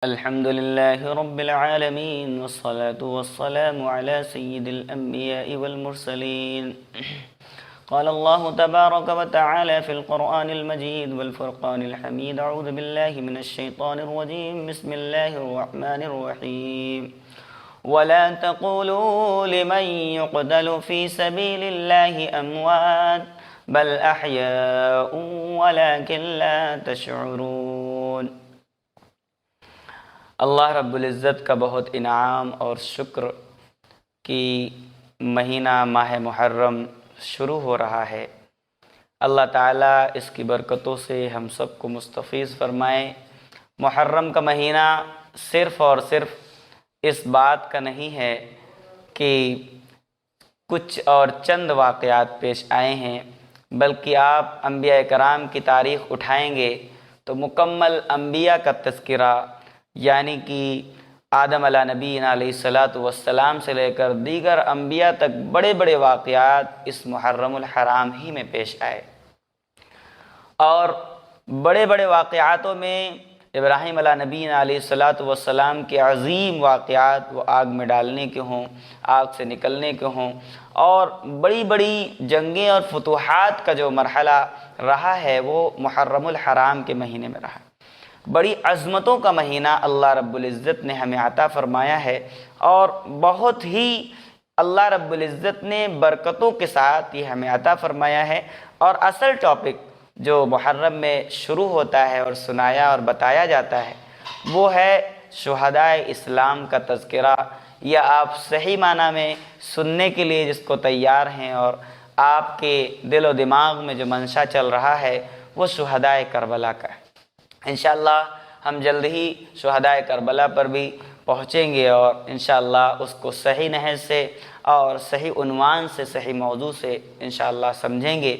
الحمد لله رب العالمين والصلاة والسلام على سيد الأنبياء والمرسلين. قال الله تبارك وتعالى في القرآن المجيد والفرقان الحميد: أعوذ بالله من الشيطان الرجيم. بسم الله الرحمن الرحيم. ولا تقولوا لمن يقتل في سبيل الله أموات بل أحياء ولكن لا تشعرون. اللہ رب العزت کا بہت انعام اور شکر کہ مہینہ ماہ محرم شروع ہو رہا ہے. اللہ تعالیٰ اس کی برکتوں سے ہم سب کو مستفیض فرمائے. محرم کا مہینہ صرف اور صرف اس بات کا نہیں ہے کہ کچھ اور چند واقعات پیش آئے ہیں، بلکہ آپ انبیاء کرام کی تاریخ اٹھائیں گے تو مکمل انبیاء کا تذکرہ، یعنی کہ آدم علیہ نبینا علیہ الصلاۃ والسلام سے لے کر دیگر انبیاء تک بڑے بڑے واقعات اس محرم الحرام ہی میں پیش آئے. اور بڑے بڑے واقعاتوں میں ابراہیم علیہ نبینا علیہ الصلاۃ والسلام کے عظیم واقعات، وہ آگ میں ڈالنے کے ہوں، آگ سے نکلنے کے ہوں، اور بڑی بڑی جنگیں اور فتوحات کا جو مرحلہ رہا ہے وہ محرم الحرام کے مہینے میں رہا. بڑی عظمتوں کا مہینہ اللہ رب العزت نے ہمیں عطا فرمایا ہے، اور بہت ہی اللہ رب العزت نے برکتوں کے ساتھ یہ ہمیں عطا فرمایا ہے. اور اصل ٹاپک جو محرم میں شروع ہوتا ہے اور سنایا اور بتایا جاتا ہے وہ ہے شہدائے اسلام کا تذکرہ، یا آپ صحیح معنی میں سننے کے لیے جس کو تیار ہیں اور آپ کے دل و دماغ میں جو منشا چل رہا ہے وہ شہدائے کربلا کا ہے. انشاءاللہ ہم جلد ہی شہدائے کربلا پر بھی پہنچیں گے اور انشاءاللہ اس کو صحیح نہج سے اور صحیح عنوان سے، صحیح موضوع سے انشاءاللہ سمجھیں گے.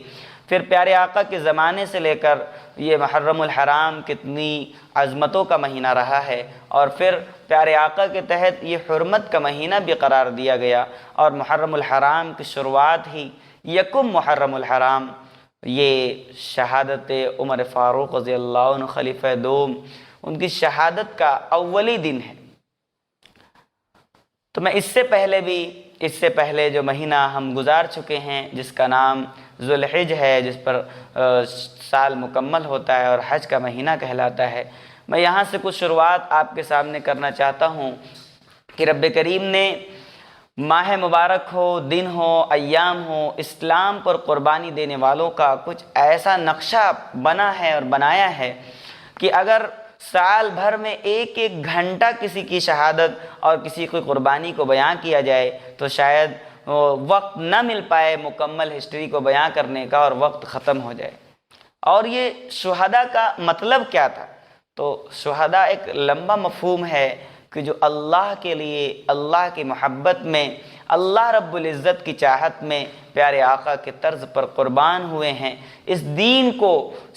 پھر پیارے آقا کے زمانے سے لے کر یہ محرم الحرام کتنی عظمتوں کا مہینہ رہا ہے، اور پھر پیارے آقا کے تحت یہ حرمت کا مہینہ بھی قرار دیا گیا. اور محرم الحرام کی شروعات ہی یکم محرم الحرام، یہ شہادت عمر فاروق رضی اللہ عنہ خلیفہ دوم، ان کی شہادت کا اولی دن ہے. تو میں اس سے پہلے جو مہینہ ہم گزار چکے ہیں جس کا نام ذوالحج ہے، جس پر سال مکمل ہوتا ہے اور حج کا مہینہ کہلاتا ہے، میں یہاں سے کچھ شروعات آپ کے سامنے کرنا چاہتا ہوں کہ رب کریم نے ماہ مبارک ہو، دن ہو، ایام ہو، اسلام پر قربانی دینے والوں کا کچھ ایسا نقشہ بنا ہے اور بنایا ہے کہ اگر سال بھر میں ایک ایک گھنٹہ کسی کی شہادت اور کسی کی قربانی کو بیان کیا جائے تو شاید وقت نہ مل پائے مکمل ہسٹری کو بیان کرنے کا، اور وقت ختم ہو جائے. اور یہ شہداء کا مطلب کیا تھا؟ تو شہداء ایک لمبا مفہوم ہے کہ جو اللہ کے لیے، اللہ کی محبت میں، اللہ رب العزت کی چاہت میں پیارے آقا کے طرز پر قربان ہوئے ہیں، اس دین کو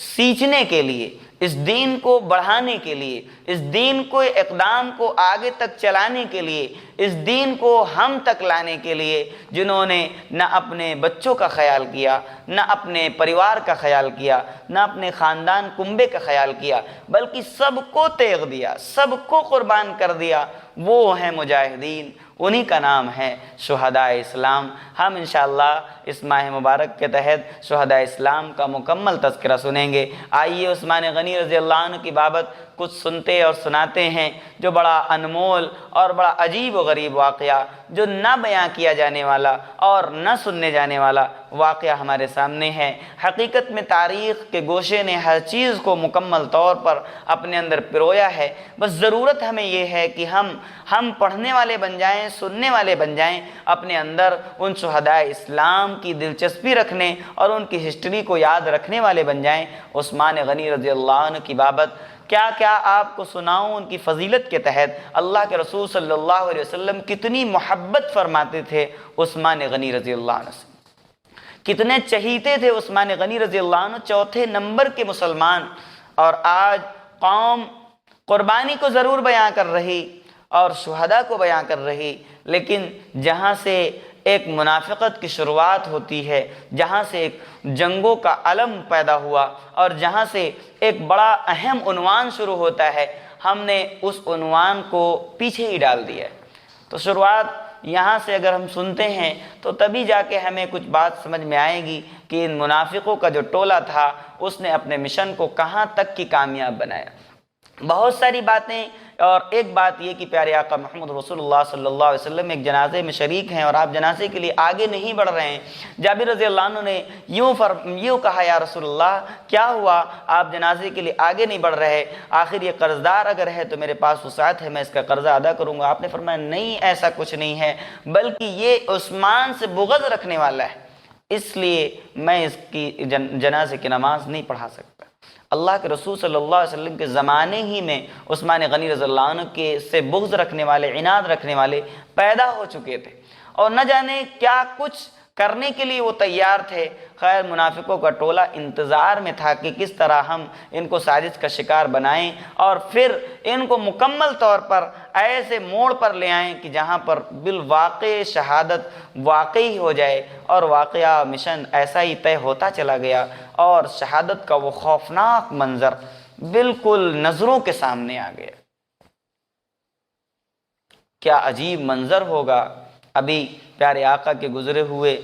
سینچنے کے لیے، اس دین کو بڑھانے کے لیے، اس دین کو اقدام کو آگے تک چلانے کے لیے، اس دین کو ہم تک لانے کے لیے، جنہوں نے نہ اپنے بچوں کا خیال کیا، نہ اپنے پریوار کا خیال کیا، نہ اپنے خاندان کنبے کا خیال کیا، بلکہ سب کو تیغ دیا، سب کو قربان کر دیا، وہ ہیں مجاہدین. انہی کا نام ہے شہدائے اسلام. ہم انشاءاللہ اس ماہ مبارک کے تحت شہدائے اسلام کا مکمل تذکرہ سنیں گے. آئیے عثمان غنی رضی اللہ عنہ کی بابت کچھ سنتے اور سناتے ہیں، جو بڑا انمول اور بڑا عجیب و غریب واقعہ، جو نہ بیان کیا جانے والا اور نہ سننے جانے والا واقعہ ہمارے سامنے ہے. حقیقت میں تاریخ کے گوشے نے ہر چیز کو مکمل طور پر اپنے اندر پرویا ہے. بس ضرورت ہمیں یہ ہے کہ ہم پڑھنے والے بن جائیں، سننے والے بن جائیں، اپنے اندر ان شہدائے اسلام کی دلچسپی رکھنے اور ان کی ہسٹری کو یاد رکھنے والے بن جائیں. عثمان غنی رضی اللہ عنہ کی بابت کیا کیا آپ کو سناؤں. ان کی فضیلت کے تحت اللہ کے رسول صلی اللہ علیہ وسلم کتنی محبت فرماتے تھے عثمان غنی رضی اللہ عنہ سے، کتنے چہیتے تھے عثمان غنی رضی اللہ عنہ، چوتھے نمبر کے مسلمان. اور آج قوم قربانی کو ضرور بیان کر رہی اور شہداء کو بیان کر رہی، لیکن جہاں سے ایک منافقت کی شروعات ہوتی ہے، جہاں سے ایک جنگوں کا علم پیدا ہوا اور جہاں سے ایک بڑا اہم عنوان شروع ہوتا ہے، ہم نے اس عنوان کو پیچھے ہی ڈال دیا ہے۔ تو شروعات یہاں سے اگر ہم سنتے ہیں تو تبھی جا کے ہمیں کچھ بات سمجھ میں آئے گی کہ ان منافقوں کا جو ٹولہ تھا اس نے اپنے مشن کو کہاں تک کی کامیاب بنایا۔ بہت ساری باتیں، اور ایک بات یہ کہ پیارے آقا محمد رسول اللہ صلی اللہ علیہ وسلم ایک جنازے میں شریک ہیں اور آپ جنازے کے لیے آگے نہیں بڑھ رہے ہیں۔ جابر رضی اللہ عنہ نے یوں کہا، یا رسول اللہ کیا ہوا، آپ جنازے کے لیے آگے نہیں بڑھ رہے؟ آخر یہ قرض دار اگر ہے تو میرے پاس وسعت ہے، میں اس کا قرضہ ادا کروں گا۔ آپ نے فرمایا نہیں، ایسا کچھ نہیں ہے، بلکہ یہ عثمان سے بغض رکھنے والا ہے، اس لیے میں اس کی جنازے کی نماز نہیں پڑھا سکتا۔ اللہ کے رسول صلی اللہ علیہ وسلم کے زمانے ہی میں عثمان غنی رضی اللہ عنہ کے سے بغض رکھنے والے، عناد رکھنے والے پیدا ہو چکے تھے، اور نہ جانے کیا کچھ کرنے کے لیے وہ تیار تھے۔ خیر، منافقوں کا ٹولہ انتظار میں تھا کہ کس طرح ہم ان کو سازش کا شکار بنائیں اور پھر ان کو مکمل طور پر ایسے موڑ پر لے آئیں کہ جہاں پر بالواقع شہادت واقعی ہو جائے، اور واقعہ مشن ایسا ہی طے ہوتا چلا گیا، اور شہادت کا وہ خوفناک منظر بالکل نظروں کے سامنے آ گیا۔ کیا عجیب منظر ہوگا۔ ابھی پیارے آقا کے گزرے ہوئے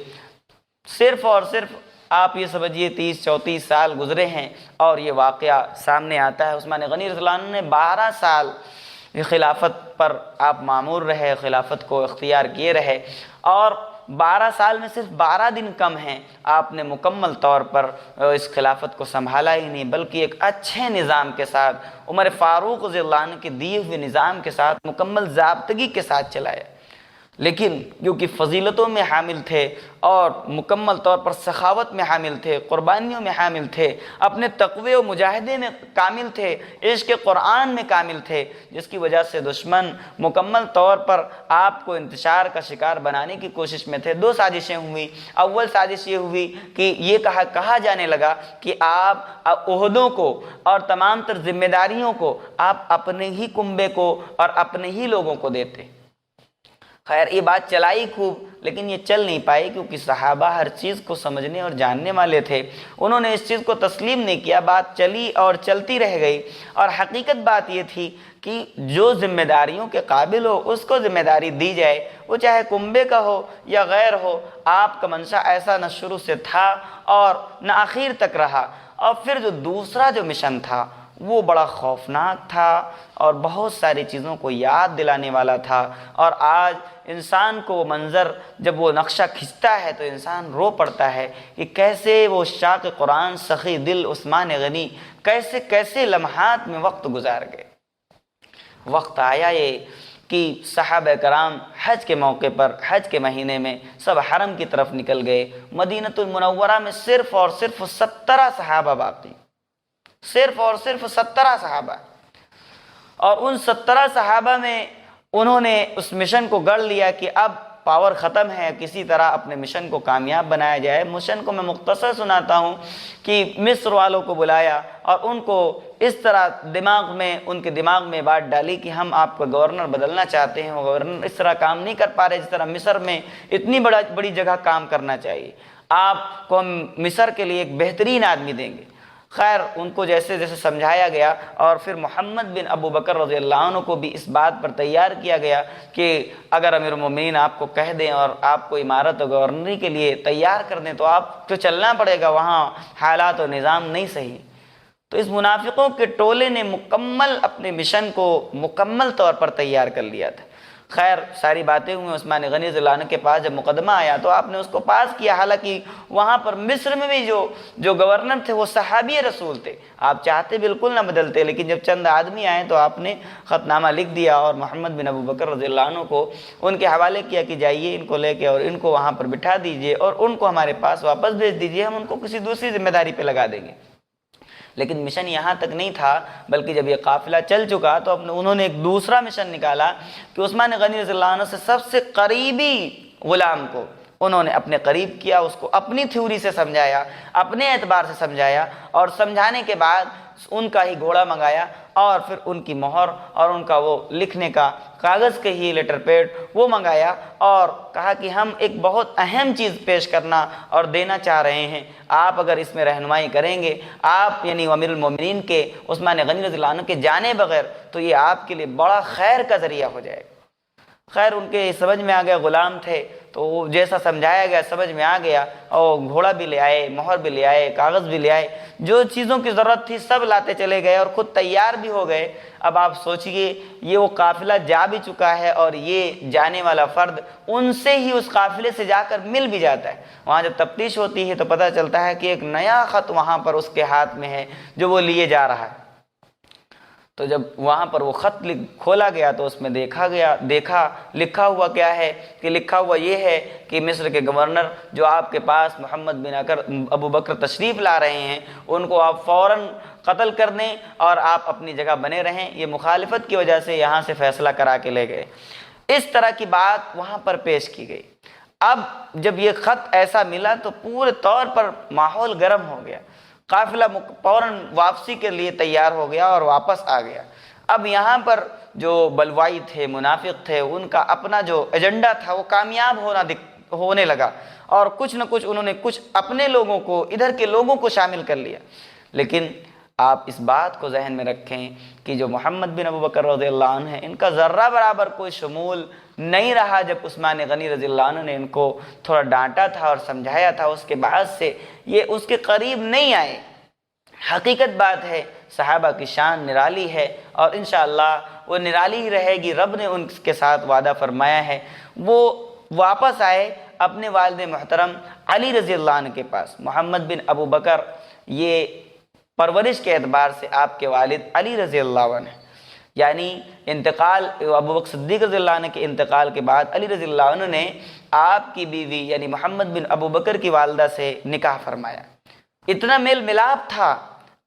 صرف اور صرف آپ یہ سمجھیے 30-34 سال گزرے ہیں، اور یہ واقعہ سامنے آتا ہے۔ عثمان غنی رضی اللہ عنہ نے 12 سال خلافت پر آپ مامور رہے، خلافت کو اختیار کیے رہے، اور 12 سال میں صرف 12 دن کم ہیں آپ نے مکمل طور پر اس خلافت کو سنبھالا ہی نہیں، بلکہ ایک اچھے نظام کے ساتھ، عمر فاروق رضی اللہ عنہ کے دیے ہوئے نظام کے ساتھ، مکمل ضابطگی کے ساتھ چلایا۔ لیکن کیونکہ فضیلتوں میں حامل تھے اور مکمل طور پر سخاوت میں حامل تھے، قربانیوں میں حامل تھے، اپنے تقوی و مجاہدے میں کامل تھے، عشق قرآن میں کامل تھے، جس کی وجہ سے دشمن مکمل طور پر آپ کو انتشار کا شکار بنانے کی کوشش میں تھے۔ 2 سازشیں ہوئیں۔ اول سازش یہ ہوئی کہ یہ کہا جانے لگا کہ آپ عہدوں کو اور تمام تر ذمہ داریوں کو آپ اپنے ہی کنبے کو اور اپنے ہی لوگوں کو دیتے۔ خیر، یہ بات چلائی خوب، لیکن یہ چل نہیں پائی، کیونکہ صحابہ ہر چیز کو سمجھنے اور جاننے والے تھے۔ انہوں نے اس چیز کو تسلیم نہیں کیا، بات چلی اور چلتی رہ گئی، اور حقیقت بات یہ تھی کہ جو ذمہ داریوں کے قابل ہو اس کو ذمہ داری دی جائے، وہ چاہے کنبے کا ہو یا غیر ہو۔ آپ کا منشا ایسا نہ شروع سے تھا اور نہ آخر تک رہا۔ اور پھر جو دوسرا جو مشن تھا وہ بڑا خوفناک تھا اور بہت ساری چیزوں کو یاد دلانے والا تھا، اور آج انسان کو وہ منظر جب وہ نقشہ کھنچتا ہے تو انسان رو پڑتا ہے کہ کیسے وہ شاق قرآن سخی دل عثمان غنی کیسے کیسے لمحات میں وقت گزار گئے۔ وقت آیا یہ کہ صحابہ کرام حج کے موقع پر، حج کے مہینے میں سب حرم کی طرف نکل گئے۔ مدینۃ المنورہ میں صرف اور صرف 17 صحابہ باقی، صرف اور صرف 17 صحابہ، اور ان 17 صحابہ میں انہوں نے اس مشن کو گڑھ لیا کہ اب پاور ختم ہے، کسی طرح اپنے مشن کو کامیاب بنایا جائے۔ مشن کو میں مختصر سناتا ہوں کہ مصر والوں کو بلایا اور ان کو اس طرح ان کے دماغ میں بات ڈالی کہ ہم آپ کا گورنر بدلنا چاہتے ہیں، وہ گورنر اس طرح کام نہیں کر پا رہے جس طرح مصر میں اتنی بڑی جگہ کام کرنا چاہیے، آپ کو ہم مصر کے لیے ایک بہترین آدمی دیں گے۔ خیر، ان کو جیسے جیسے سمجھایا گیا، اور پھر محمد بن ابو بکر رضی اللہ عنہ کو بھی اس بات پر تیار کیا گیا کہ اگر امیر المومنین آپ کو کہہ دیں اور آپ کو امارت و گورنری کے لیے تیار کر دیں تو آپ کو چلنا پڑے گا، وہاں حالات و نظام نہیں صحیح۔ تو اس منافقوں کے ٹولے نے مکمل اپنے مشن کو مکمل طور پر تیار کر لیا تھا۔ خیر، ساری باتیں ہوئیں، عثمان غنی رضی اللہ عنہ کے پاس جب مقدمہ آیا تو آپ نے اس کو پاس کیا، حالانکہ وہاں پر مصر میں بھی جو گورنر تھے وہ صحابی رسول تھے، آپ چاہتے بالکل نہ بدلتے، لیکن جب چند آدمی آئے تو آپ نے خط نامہ لکھ دیا اور محمد بن ابو بکر رضی اللہ عنہ کو ان کے حوالے کیا کہ جائیے ان کو لے کے اور ان کو وہاں پر بٹھا دیجئے اور ان کو ہمارے پاس واپس بھیج دیجئے، ہم ان کو کسی دوسری ذمہ داری پہ لگا دیں گے۔ لیکن مشن یہاں تک نہیں تھا، بلکہ جب یہ قافلہ چل چکا تو انہوں نے ایک دوسرا مشن نکالا کہ عثمان غنی رضی اللہ عنہ سے سب سے قریبی غلام کو انہوں نے اپنے قریب کیا، اس کو اپنی تھیوری سے سمجھایا، اپنے اعتبار سے سمجھایا، اور سمجھانے کے بعد ان کا ہی گھوڑا منگایا اور پھر ان کی مہر اور ان کا وہ لکھنے کا کاغذ کے ہی لیٹر پیڈ وہ منگایا اور کہا کہ ہم ایک بہت اہم چیز پیش کرنا اور دینا چاہ رہے ہیں، آپ اگر اس میں رہنمائی کریں گے، آپ یعنی امیر المومنین کے عثمان غنی رضی اللہ عنہ کے جانے بغیر، تو یہ آپ کے لیے بڑا خیر کا ذریعہ ہو جائے گا۔ خیر ان کے سمجھ میں آ گیا، غلام تھے تو وہ جیسا سمجھایا گیا سمجھ میں آ گیا، اور گھوڑا بھی لے آئے، مہر بھی لے آئے، کاغذ بھی لے آئے، جو چیزوں کی ضرورت تھی سب لاتے چلے گئے اور خود تیار بھی ہو گئے۔ اب آپ سوچئے یہ وہ قافلہ جا بھی چکا ہے اور یہ جانے والا فرد ان سے ہی اس قافلے سے جا کر مل بھی جاتا ہے۔ وہاں جب تفتیش ہوتی ہے تو پتہ چلتا ہے کہ ایک نیا خط وہاں پر اس کے ہاتھ میں ہے جو وہ لیے جا رہا ہے۔ تو جب وہاں پر وہ خط کھولا گیا تو اس میں دیکھا لکھا ہوا کیا ہے کہ لکھا ہوا یہ ہے کہ مصر کے گورنر جو آپ کے پاس محمد بن ابو بکر تشریف لا رہے ہیں، ان کو آپ فوراً قتل کر دیں اور آپ اپنی جگہ بنے رہیں، یہ مخالفت کی وجہ سے یہاں سے فیصلہ کرا کے لے گئے۔ اس طرح کی بات وہاں پر پیش کی گئی۔ اب جب یہ خط ایسا ملا تو پورے طور پر ماحول گرم ہو گیا، قافلہ فوراً واپسی کے لیے تیار ہو گیا اور واپس آ گیا۔ اب یہاں پر جو بلوائی تھے، منافق تھے، ان کا اپنا جو ایجنڈا تھا وہ کامیاب ہونے لگا، اور کچھ نہ کچھ انہوں نے کچھ اپنے لوگوں کو، ادھر کے لوگوں کو شامل کر لیا۔ لیکن آپ اس بات کو ذہن میں رکھیں کہ جو محمد بن ابو بکر رضی اللہ عنہ ہیں، ان کا ذرہ برابر کوئی شمول نہیں رہا۔ جب عثمان غنی رضی اللہ عنہ نے ان کو تھوڑا ڈانٹا تھا اور سمجھایا تھا، اس کے بعد سے یہ اس کے قریب نہیں آئے۔ حقیقت بات ہے صحابہ کی شان نرالی ہے اور انشاءاللہ وہ نرالی ہی رہے گی۔ رب نے ان کے ساتھ وعدہ فرمایا ہے۔ وہ واپس آئے اپنے والد محترم علی رضی اللہ عنہ کے پاس۔ محمد بن ابو بکر یہ پرورش کے اعتبار سے آپ کے والد علی رضی اللہ عنہ، یعنی انتقال ابو بکر صدیق رضی اللہ عنہ کے انتقال کے بعد علی رضی اللہ عنہ نے آپ کی بیوی یعنی محمد بن ابو بکر کی والدہ سے نکاح فرمایا۔ اتنا میل ملاپ تھا۔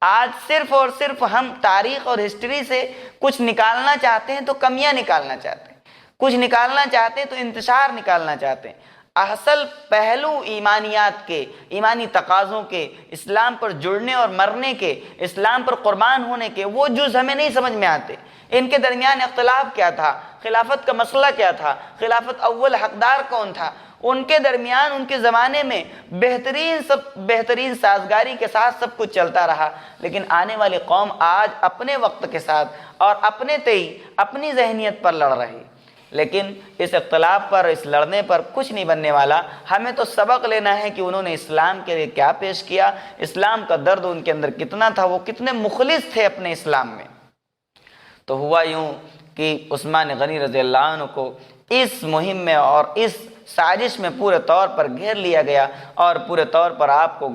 آج صرف اور صرف ہم تاریخ اور ہسٹری سے کچھ نکالنا چاہتے ہیں تو کمیاں نکالنا چاہتے ہیں، کچھ نکالنا چاہتے ہیں تو انتشار نکالنا چاہتے ہیں۔ اصل پہلو ایمانیات کے، ایمانی تقاضوں کے، اسلام پر جڑنے اور مرنے کے، اسلام پر قربان ہونے کے، وہ جز ہمیں نہیں سمجھ میں آتے۔ ان کے درمیان اختلاف کیا تھا، خلافت کا مسئلہ کیا تھا، خلافت اول حقدار کون تھا، ان کے درمیان ان کے زمانے میں بہترین سازگاری کے ساتھ سب کچھ چلتا رہا۔ لیکن آنے والی قوم آج اپنے وقت کے ساتھ اور اپنے تئیں اپنی ذہنیت پر لڑ رہی۔ لیکن اس اختلاف پر، اس لڑنے پر کچھ نہیں بننے والا۔ ہمیں تو سبق لینا ہے کہ انہوں نے اسلام کے لیے کیا پیش کیا، اسلام کا درد ان کے اندر کتنا تھا، وہ کتنے مخلص تھے اپنے اسلام میں۔ تو ہوا یوں کہ عثمان غنی رضی اللہ عنہ کو اس مہم میں اور اس سازش میں پورے طور پر گھیر لیا گیا اور پورے طور پر آپ کو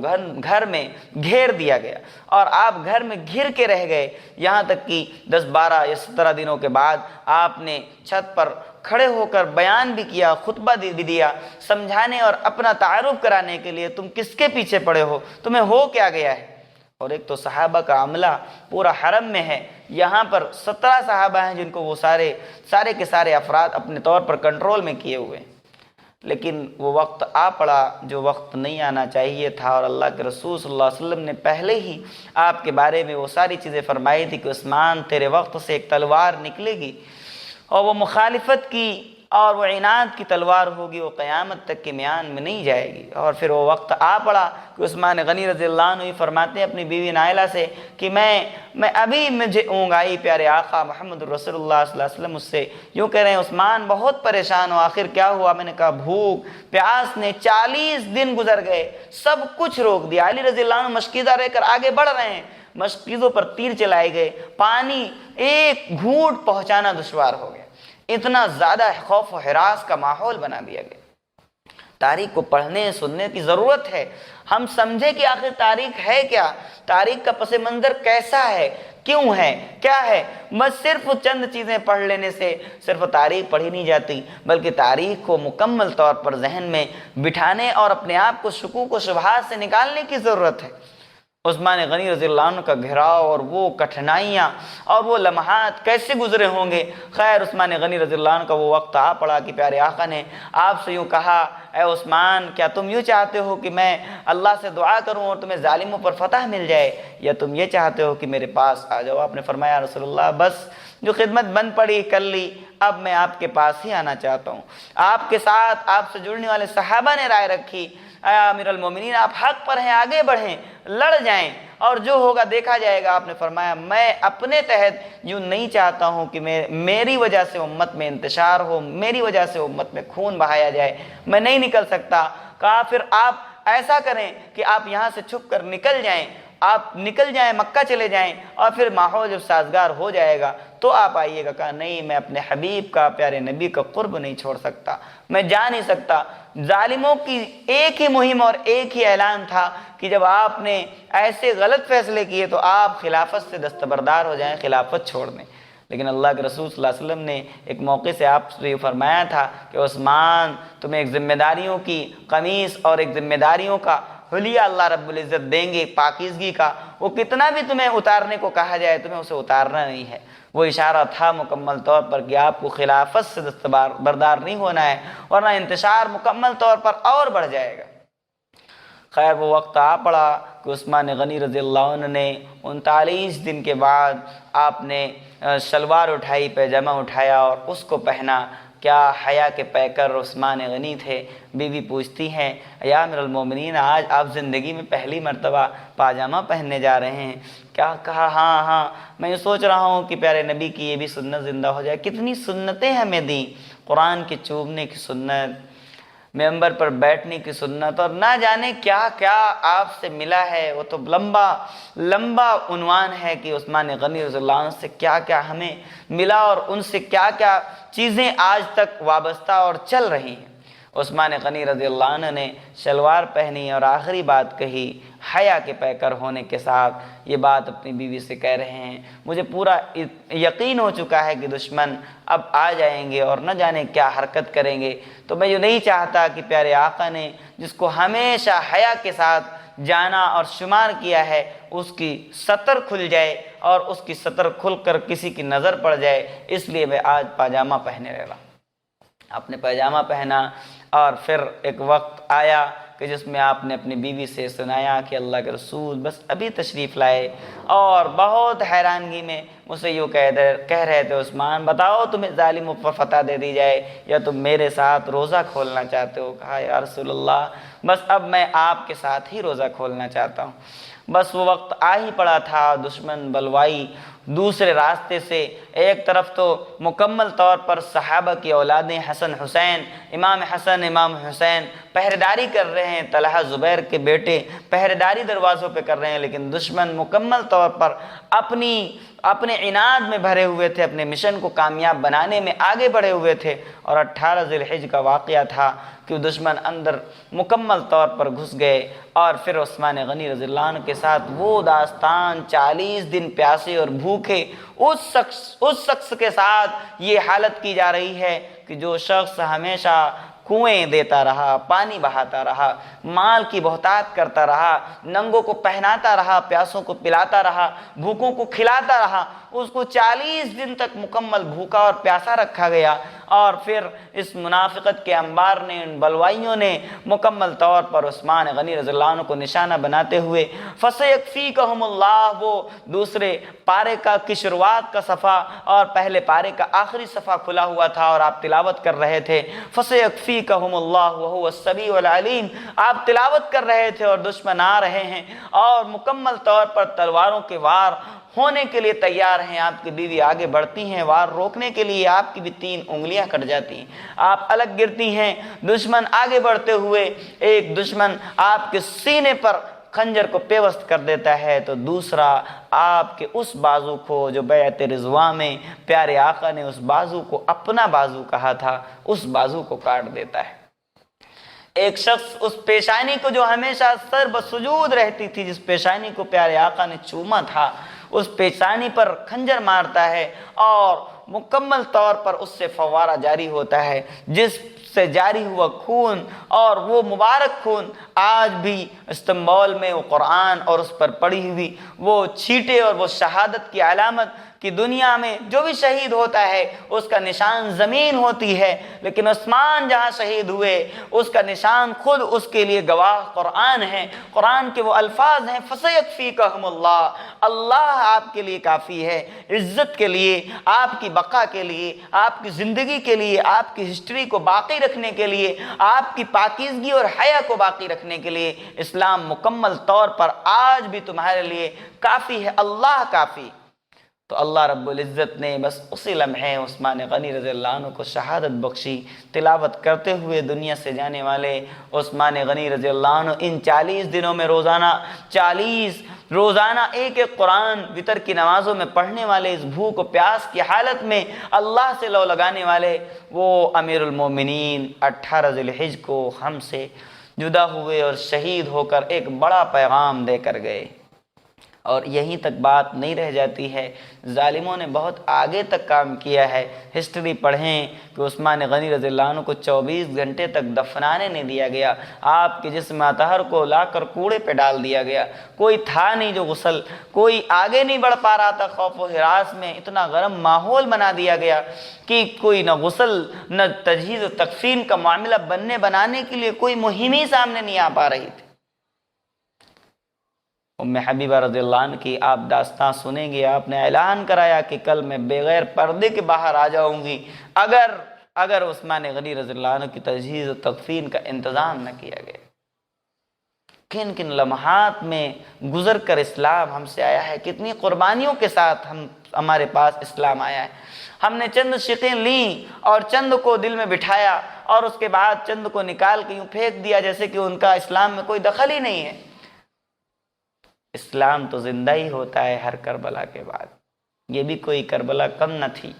گھر میں گھیر دیا گیا اور آپ گھر میں گھر کے رہ گئے، یہاں تک کہ 10 12 یا 17 دنوں کے بعد آپ نے چھت پر کھڑے ہو کر بیان بھی کیا، خطبہ بھی دیا، سمجھانے اور اپنا تعارف کرانے کے لیے تم کس کے پیچھے پڑے ہو، تمہیں ہو کیا گیا ہے۔ اور ایک تو صحابہ کا عملہ پورا حرم میں ہے، یہاں پر 17 صحابہ ہیں جن کو وہ سارے کے سارے افراد اپنے طور پر کنٹرول میں کیے ہوئے ہیں۔ لیکن وہ وقت آ پڑا جو وقت نہیں آنا چاہیے تھا، اور اللہ کے رسول صلی اللہ علیہ وسلم نے پہلے ہی آپ کے بارے میں وہ ساری چیزیں فرمائی تھی کہ عثمان تیرے وقت سے ایک تلوار نکلے گی اور وہ مخالفت کی اور وہ عناد کی تلوار ہوگی، وہ قیامت تک کے میان میں نہیں جائے گی۔ اور پھر وہ وقت آ پڑا کہ عثمان غنی رضی اللہ عنہ فرماتے ہیں اپنی بیوی نائلہ سے کہ میں ابھی مجھے اونگ آئی، پیارے آقا محمد رسول اللہ صلی اللہ علیہ وسلم مجھ سے یوں کہہ رہے ہیں عثمان بہت پریشان ہو، آخر کیا ہوا؟ میں نے کہا بھوک پیاس نے 40 دن گزر گئے، سب کچھ روک دیا۔ علی رضی اللہ عنہ مشکیزہ رہ کر آگے بڑھ رہے ہیں، مشکیزوں پر تیر چلائے گئے، پانی ایک گھونٹ پہنچانا دشوار ہو گیا، اتنا زیادہ خوف و ہراس کا ماحول بنا دیا گیا۔ تاریخ کو پڑھنے سننے کی ضرورت ہے، ہم سمجھیں کہ آخر تاریخ ہے کیا، تاریخ کا پس منظر کیسا ہے، کیوں ہے، کیا ہے۔ بس صرف چند چیزیں پڑھ لینے سے صرف تاریخ پڑھی نہیں جاتی، بلکہ تاریخ کو مکمل طور پر ذہن میں بٹھانے اور اپنے آپ کو شکوک و شبہات سے نکالنے کی ضرورت ہے۔ عثمان غنی رضی اللہ عنہ کا گھراؤ اور وہ کٹھنائیاں اور وہ لمحات کیسے گزرے ہوں گے۔ خیر عثمان غنی رضی اللہ عنہ کا وہ وقت آ پڑا کہ پیارے آقا نے آپ سے یوں کہا، اے عثمان، کیا تم یوں چاہتے ہو کہ میں اللہ سے دعا کروں اور تمہیں ظالموں پر فتح مل جائے، یا تم یہ چاہتے ہو کہ میرے پاس آ جاؤ؟ آپ نے فرمایا رسول اللہ بس جو خدمت بن پڑی کر لی، اب میں آپ کے پاس ہی آنا چاہتا ہوں۔ آپ کے ساتھ آپ سے جڑنے والے صحابہ نے رائے رکھی، اے امیر المومنین آپ حق پر ہیں، آگے بڑھیں، لڑ جائیں اور جو ہوگا دیکھا جائے گا۔ آپ نے فرمایا میں اپنے تحت یوں نہیں چاہتا ہوں کہ میری وجہ سے امت میں انتشار ہو، میری وجہ سے امت میں خون بہایا جائے، میں نہیں نکل سکتا۔ کہا پھر آپ ایسا کریں کہ آپ یہاں سے چھپ کر نکل جائیں، آپ نکل جائیں، مکہ چلے جائیں، اور پھر ماحول جب سازگار ہو جائے گا تو آپ آئیے گا۔ کہا نہیں، میں اپنے حبیب کا، پیارے نبی کا قرب نہیں چھوڑ سکتا، میں جا نہیں سکتا۔ ظالموں کی ایک ہی مہم اور ایک ہی اعلان تھا کہ جب آپ نے ایسے غلط فیصلے کیے تو آپ خلافت سے دستبردار ہو جائیں، خلافت چھوڑ دیں۔ لیکن اللہ کے رسول صلی اللہ علیہ وسلم نے ایک موقع سے آپ سے یہ فرمایا تھا کہ عثمان تمہیں ایک ذمہ داریوں کی قمیص اور ایک ذمہ داریوں کا حلیہ اللہ رب العزت دیں گے، پاکیزگی کا، وہ کتنا بھی تمہیں اتارنے کو کہا جائے تمہیں اسے اتارنا نہیں ہے۔ وہ اشارہ تھا مکمل طور پر کہ آپ کو خلافت سے دستبردار نہیں ہونا ہے، ورنہ انتشار مکمل طور پر اور بڑھ جائے گا۔ خیر وہ وقت آ پڑا کہ عثمان غنی رضی اللہ عنہ نے 39 دن کے بعد آپ نے شلوار اٹھائی، پیجامہ اٹھایا اور اس کو پہنا۔ کیا حیا کے پیکر عثمان غنی تھے۔ بیوی پوچھتی ہیں یا امیر المومنین آج آپ زندگی میں پہلی مرتبہ پاجامہ پہننے جا رہے ہیں؟ کیا کہا ہاں میں یہ سوچ رہا ہوں کہ پیارے نبی کی یہ بھی سنت زندہ ہو جائے۔ کتنی سنتیں ہمیں دیں، قرآن کے چومنے کی سنت، ممبر پر بیٹھنے کی سنت، اور نہ جانے کیا کیا آپ سے ملا ہے۔ وہ تو لمبا عنوان ہے کہ عثمان غنی رضی اللہ عنہ سے کیا کیا ہمیں ملا اور ان سے کیا کیا چیزیں آج تک وابستہ اور چل رہی ہیں۔ عثمان غنی رضی اللہ عنہ نے شلوار پہنی اور آخری بات کہی، حیا کے پیکر ہونے کے ساتھ یہ بات اپنی بیوی سے کہہ رہے ہیں، مجھے پورا یقین ہو چکا ہے کہ دشمن اب آ جائیں گے اور نہ جانے کیا حرکت کریں گے، تو میں یہ نہیں چاہتا کہ پیارے آقا نے جس کو ہمیشہ حیا کے ساتھ جانا اور شمار کیا ہے اس کی سطر کھل جائے اور اس کی سطر کھل کر کسی کی نظر پڑ جائے، اس لیے میں آج پاجامہ پہنے رہا۔ آپ نے پاجامہ پہنا اور پھر ایک وقت آیا کہ جس میں آپ نے اپنی بیوی سے سنایا کہ اللہ کے رسول بس ابھی تشریف لائے، اور بہت حیرانگی میں مجھ سے یوں کہہ رہے تھے عثمان بتاؤ تمہیں ظالموں پر فتح دے دی جائے یا تم میرے ساتھ روزہ کھولنا چاہتے ہو؟ کہا یا رسول اللہ بس اب میں آپ کے ساتھ ہی روزہ کھولنا چاہتا ہوں۔ بس وہ وقت آ ہی پڑا تھا، دشمن بلوائی دوسرے راستے سے، ایک طرف تو مکمل طور پر صحابہ کی اولادیں حسن حسین، امام حسن امام حسین پہرےداری کر رہے ہیں، طلحہ زبیر کے بیٹے پہرےداری دروازوں پہ کر رہے ہیں، لیکن دشمن مکمل طور پر اپنے عناد میں بھرے ہوئے تھے، اپنے مشن کو کامیاب بنانے میں آگے بڑھے ہوئے تھے۔ اور 18 ذی الحجہ کا واقعہ تھا کہ دشمن اندر مکمل طور پر گھس گئے، اور پھر عثمان غنی رضی اللہ عنہ کے ساتھ وہ داستان 40 دن پیاسے اور بھوکے اس شخص کے ساتھ یہ حالت کی جا رہی ہے کہ جو شخص ہمیشہ کنویں دیتا رہا، پانی بہاتا رہا، مال کی بہتات کرتا رہا، ننگوں کو پہناتا رہا، پیاسوں کو پلاتا رہا، بھوکوں کو کھلاتا رہا، اس کو 40 دن تک مکمل بھوکا اور پیاسا رکھا گیا۔ اور پھر اس منافقت کے انبار نے، ان بلوائیوں نے مکمل طور پر عثمان غنی رضی اللہ عنہ کو نشانہ بناتے ہوئے فَسَيَكْفِيكَهُمُ اللَّهُ، وہ دوسرے پارے کی شروعات کا صفحہ اور پہلے پارے کا آخری صفحہ کھلا ہوا تھا اور آپ تلاوت کر رہے تھے، فَسَيَكْفِيكَهُمُ اللَّهُ وَهُوَ السَّمِيعُ الْعَلِيمُ، آپ تلاوت کر رہے تھے اور دشمن آ رہے ہیں اور مکمل طور پر تلواروں کے وار ہونے کے لیے تیار ہیں۔ آپ کی بیوی آگے بڑھتی ہیں، وار روکنے کے لیے آپ کی بھی 3 انگلیاں کٹ جاتی ہیں، آپ الگ گرتی ہیں، دشمن آگے بڑھتے ہوئے ایک دشمن آپ کے سینے پر خنجر کو پیوست کر دیتا ہے تو دوسرا آپ کے اس بازو کو جو بیعت رضوان میں پیارے آقا نے اس بازو کو اپنا بازو کہا تھا، اس بازو کو کاٹ دیتا ہے۔ ایک شخص اس پیشانی کو جو ہمیشہ سر بسجود رہتی تھی، جس پیشانی کو پیارے آقا نے چوما تھا، اس پیشانی پر خنجر مارتا ہے اور مکمل طور پر اس سے فوارہ جاری ہوتا ہے، جس سے جاری ہوا خون، اور وہ مبارک خون آج بھی استنبول میں وہ قرآن اور اس پر پڑی ہوئی وہ چھینٹے اور وہ شہادت کی علامت کہ دنیا میں جو بھی شہید ہوتا ہے اس کا نشان زمین ہوتی ہے، لیکن عثمان جہاں شہید ہوئے اس کا نشان خود اس کے لیے گواہ قرآن ہے۔ قرآن کے وہ الفاظ ہیں فَسَيَكْفِيكَهُمُ اللَّهُ، اللہ آپ کے لیے کافی ہے، عزت کے لیے، آپ کی بقا کے لیے، آپ کی زندگی کے لیے، آپ کی ہسٹری کو باقی رکھنے کے لیے، آپ کی پاکیزگی اور حیا کو باقی رکھنے کے لیے اسلام مکمل طور پر آج بھی تمہارے لیے کافی ہے، اللہ کافی۔ تو اللہ رب العزت نے بس اسی لمحے عثمان غنی رضی اللہ عنہ کو شہادت بخشی۔ تلاوت کرتے ہوئے دنیا سے جانے والے عثمان غنی رضی اللہ عنہ ان 40 دنوں میں روزانہ ایک ایک قرآن وتر کی نمازوں میں پڑھنے والے، اس بھوک و پیاس کی حالت میں اللہ سے لو لگانے والے وہ امیر المومنین 18 ذی الحجہ کو ہم سے جدا ہوئے اور شہید ہو کر ایک بڑا پیغام دے کر گئے۔ اور یہیں تک بات نہیں رہ جاتی ہے، ظالموں نے بہت آگے تک کام کیا ہے۔ ہسٹری پڑھیں کہ عثمان غنی رضی اللہ عنہ کو 24 گھنٹے تک دفنانے نہیں دیا گیا، آپ کے جسم اطہر کو لا کر کوڑے پہ ڈال دیا گیا، کوئی تھا نہیں جو غسل، کوئی آگے نہیں بڑھ پا رہا تھا، خوف و ہراس میں اتنا گرم ماحول بنا دیا گیا کہ کوئی نہ غسل نہ تجہیز و تکفین کا معاملہ بنانے کے لیے کوئی مہم ہی سامنے نہیں آ پا رہی تھی۔ ام حبیبہ رضی اللہ عنہ کی آپ داستان سنیں گے، آپ نے اعلان کرایا کہ کل میں بغیر پردے کے باہر آ جاؤں گی اگر عثمان غنی رضی اللہ عنہ کی تجہیز و تکفین کا انتظام نہ کیا گیا۔ کن کن لمحات میں گزر کر اسلام ہم سے آیا ہے، کتنی قربانیوں کے ساتھ ہمارے پاس اسلام آیا ہے۔ ہم نے چند شقیں لیں اور چند کو دل میں بٹھایا اور اس کے بعد چند کو نکال کے یوں پھینک دیا جیسے کہ ان کا اسلام میں کوئی دخل ہی نہیں ہے۔ اسلام تو زندہ ہی ہوتا ہے ہر کربلا کے بعد، یہ بھی کوئی کربلا کم نہ تھی۔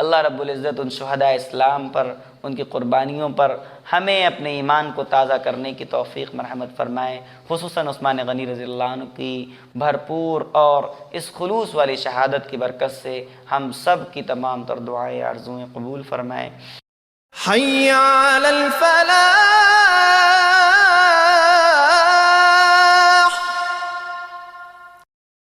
اللہ رب العزت ان شہداء اسلام پر، ان کی قربانیوں پر ہمیں اپنے ایمان کو تازہ کرنے کی توفیق مرحمت فرمائے، خصوصاً عثمان غنی رضی اللہ عنہ کی بھرپور اور اس خلوص والی شہادت کی برکت سے ہم سب کی تمام تر دعائیں آرزوئیں قبول فرمائے۔ حی علی الفلاح۔